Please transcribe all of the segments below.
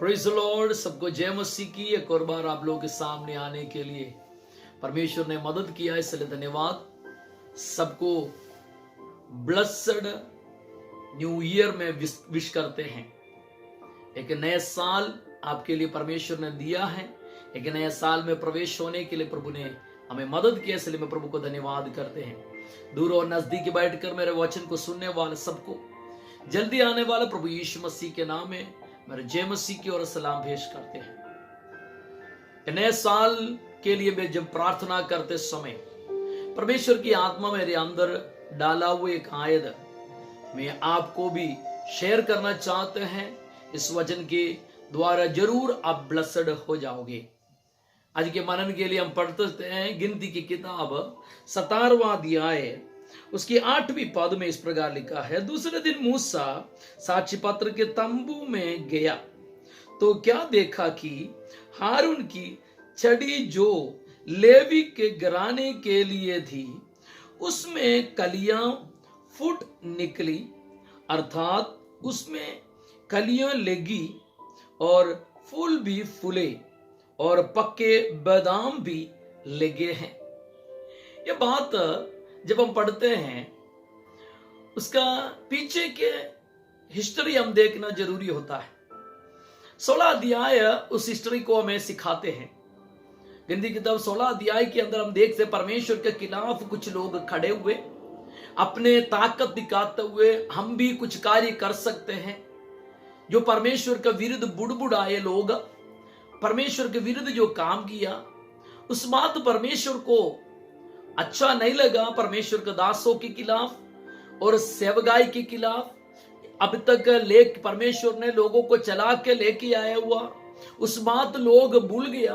Praise the Lord. सबको जय मसीह की। एक और बार आप लोगों के सामने आने के लिए परमेश्वर ने मदद किया, इसलिए धन्यवाद। सबको ब्लेस्ड न्यू ईयर में विश करते हैं। एक नया साल आपके लिए परमेश्वर ने दिया है। एक नए साल में प्रवेश होने के लिए प्रभु ने हमें मदद किया, इसलिए मैं प्रभु को धन्यवाद करते हैं। दूर और नजदीक बैठकर मेरे वचन को सुनने वाले सबको जल्दी आने वाले प्रभु यीशु मसीह के नाम में मेरे जय मसीह की ओर सलाम पेश करते हैं। नए साल के लिए मैं जब प्रार्थना करते समय परमेश्वर की आत्मा मेरे अंदर डाला हुआ एक आयत मैं आपको भी शेयर करना चाहते हैं। इस वचन के द्वारा जरूर आप ब्लेस्ड हो जाओगे। आज के मनन के लिए हम पढ़ते हैं गिनती की किताब 17वां अध्याय उसकी 8वीं पद में इस प्रकार लिखा है। दूसरे दिन मूसा साक्षी पत्र के तंबू में गया तो क्या देखा कि हारून की छड़ी जो लेवी के घराने के लिए थी उसमें कलियां फूट निकली, अर्थात उसमें कलियां लगी और फूल भी फूले और पक्के बादाम भी लगे हैं। यह बात जब हम पढ़ते हैं उसका पीछे के हिस्ट्री हम देखना जरूरी होता है। 16 अध्याय उस हिस्ट्री को हमें सिखाते हैं। गिनती की किताब 16 अध्याय के अंदर हम देखते परमेश्वर के खिलाफ कुछ लोग खड़े हुए, अपने ताकत दिखाते हुए हम भी कुछ कार्य कर सकते हैं। जो परमेश्वर के विरुद्ध बुड़बुड़ाए लोग, परमेश्वर के विरुद्ध जो काम किया, उस बात परमेश्वर को अच्छा नहीं लगा। परमेश्वर के दासों के खिलाफ और सेवगाई के खिलाफ अब तक परमेश्वर ने लोगों को चला के लेके आया हुआ उस बात लोग भूल गया।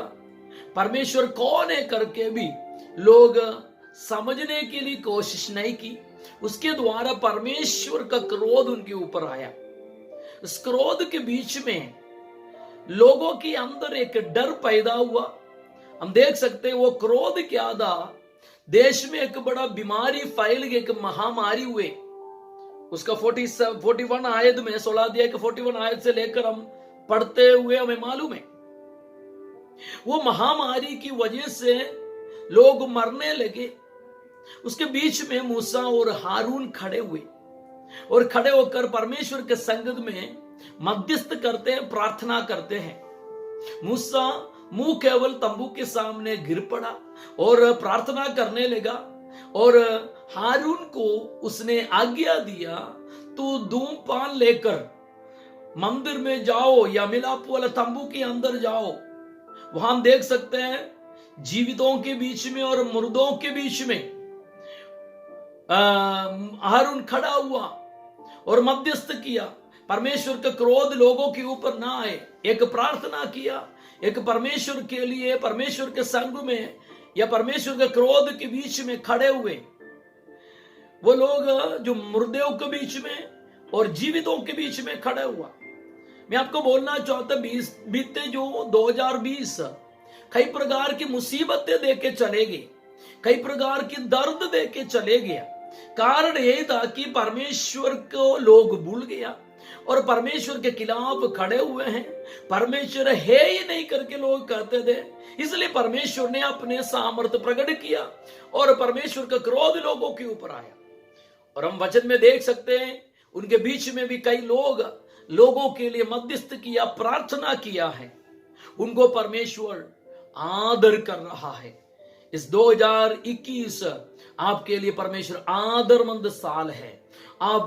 परमेश्वर कौन है करके भी लोग समझने के लिए कोशिश नहीं की। उसके द्वारा परमेश्वर का क्रोध उनके ऊपर आया। उस क्रोध के बीच में लोगों के अंदर एक डर पैदा हुआ। हम देख सकते हैं वो क्रोध क्या था। देश में एक बड़ा बीमारी फैल गई, एक महामारी हुए। उसका 41 आयत में 16 अध्याय के 41 आयत से लेकर हम पढ़ते हुए हमें मालूम है वो महामारी की वजह से लोग मरने लगे। उसके बीच में मूसा और हारून खड़े हुए और खड़े होकर परमेश्वर के संगत में मध्यस्थ करते हैं, प्रार्थना करते हैं। मूसा मुंह केवल तंबू के सामने गिर पड़ा और प्रार्थना करने लगा और हारून को उसने आज्ञा दिया, तू धूमपान लेकर मंदिर में जाओ या मिलाप वाला तंबू के अंदर जाओ। वहां हम देख सकते हैं जीवितों के बीच में और मुर्दों के बीच में हारून खड़ा हुआ और मध्यस्थ किया। परमेश्वर का क्रोध लोगों के ऊपर ना आए, एक प्रार्थना किया। एक परमेश्वर के लिए परमेश्वर के संग में या परमेश्वर के क्रोध के बीच में खड़े हुए वो लोग जो मुर्दों के बीच में और जीवितों के बीच में खड़े हुआ। मैं आपको बोलना चाहता बीते जो 2020 कई प्रकार की मुसीबतें देके चले गए, कई प्रकार की दर्द देके चले गया। कारण यही था कि परमेश्वर को लोग भूल गया और परमेश्वर के खिलाफ खड़े हुए हैं। परमेश्वर है ही नहीं करके लोग कहते थे, इसलिए परमेश्वर ने अपने सामर्थ्य प्रकट किया और परमेश्वर का क्रोध लोगों के ऊपर आया। और हम वचन में देख सकते हैं उनके बीच में भी कई लोगों के लिए मध्यस्थ किया, प्रार्थना किया है। उनको परमेश्वर आदर कर रहा है। इस 2021 आपके लिए परमेश्वर आदरमंद साल है। आप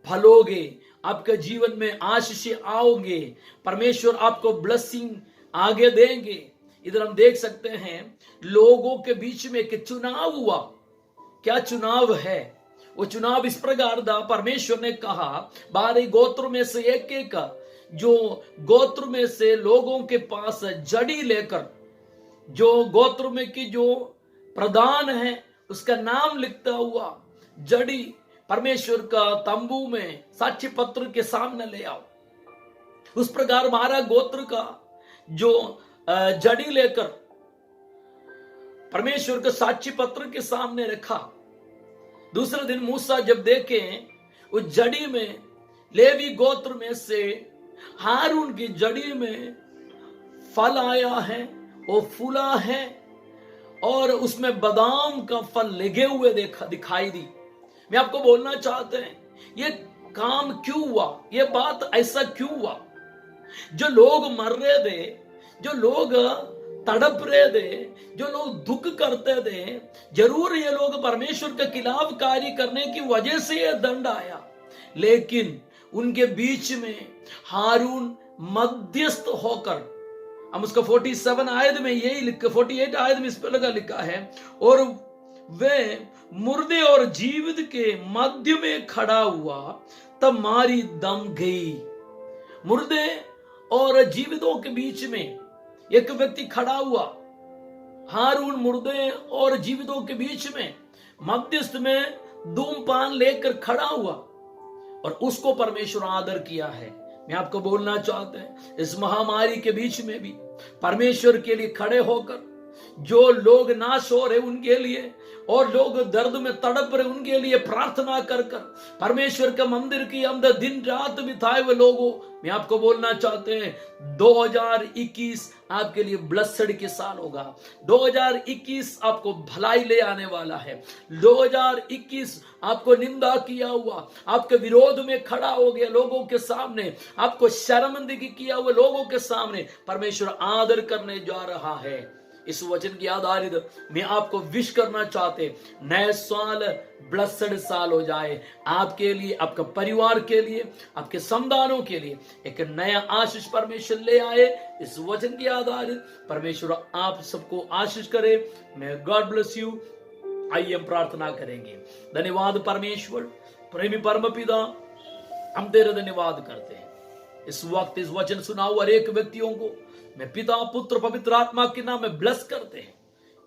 फलोगे, आपके जीवन में आशीष आओगे, परमेश्वर आपको ब्लेसिंग आगे देंगे। इधर हम देख सकते हैं लोगों के बीच में एक चुनाव हुआ। क्या चुनाव है? वो चुनाव इस प्रकार था, परमेश्वर ने कहा 12 गोत्र में से एक जो गोत्र में से लोगों के पास जड़ी लेकर, जो गोत्र में की जो प्रधान है उसका नाम लिखता हुआ जड़ी परमेश्वर का तंबू में साक्षी पत्र के सामने ले आओ। उस प्रकार 12 गोत्र का जो जड़ी लेकर परमेश्वर का साक्षी पत्र के सामने रखा। दूसरे दिन मूसा जब देखे उस जड़ी में लेवी गोत्र में से हारून की जड़ी में फल आया है, वो फूला है और उसमें बादाम का फल लगे हुए दिखाई दी। मैं आपको बोलना चाहते हैं, ये काम क्यों हुआ, ये बात ऐसा क्यों हुआ? जो लोग मर रहे थे, जो लोग तड़प रहे थे, जो लोग दुख करते थे, जरूर ये लोग परमेश्वर के खिलाफ कार्य करने की वजह से ये दंड आया, लेकिन उनके बीच में हारून मध्यस्थ होकर, हम उसका 47 आयत में यही लिखा, 48 आयत में इस पर लिखा है, और वे मुर्दे और जीवित के मध्य में खड़ा हुआ, तब मारी दम गई। मुर्दे और जीवितों के बीच में एक व्यक्ति खड़ा हुआ, हारून मुर्दे और जीवितों के बीच में मध्यस्थ में धूमपान लेकर खड़ा हुआ और उसको परमेश्वर आदर किया है। मैं आपको बोलना चाहते हैं, इस महामारी के बीच में भी परमेश्वर के लिए खड़े होकर, जो लोग नाश हो रहे उनके लिए और लोग दर्द में तड़प रहे उनके लिए प्रार्थना कर कर परमेश्वर के मंदिर के अंदर दिन रात बिताए हुए लोगों, मैं आपको बोलना चाहते हैं 2021 आपके लिए ब्लेस्ड के साल होगा। 2021 आपको भलाई ले आने वाला है। 2021 आपको निंदा किया हुआ, आपके विरोध में खड़ा हो गया लोगों के सामने, आपको शर्मिंदगी किया हुआ लोगों के सामने परमेश्वर आदर करने जा रहा है। इस वचन की आधारित मैं आपको विश करना चाहते, नए साल ब्लेस्ड साल हो जाए आपके लिए, आपके परिवार के लिए, आपके संतानों के लिए। एक नया आशीष परमेश्वर ले आए। इस वचन की आधारित परमेश्वर आप सबको आशीष करे। मैं गॉड ब्लेस यू। आइए हम प्रार्थना करेंगे। धन्यवाद परमेश्वर, प्रेमी परम पिता, हम तेरे धन्यवाद करते हैं। इस वक्त इस वचन सुना हुआ हर एक व्यक्तियों को मैं पिता, पुत्र, पवित्र आत्मा के नाम में ब्लेस करते हैं।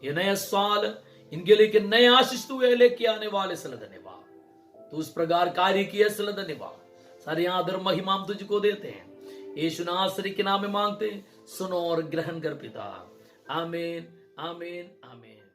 ये नया साल इनके लिए कि नए आशीष तू लेके आने वाले, सला धन्यवाद। तू उस प्रकार कार्य किए, सला धन्यवाद। सारे आदर महिमा हम तुझको देते हैं। यीशु नासरी के नाम में मांगते हैं, सुनो और ग्रहण कर पिता। आमीन, आमीन, आमीन।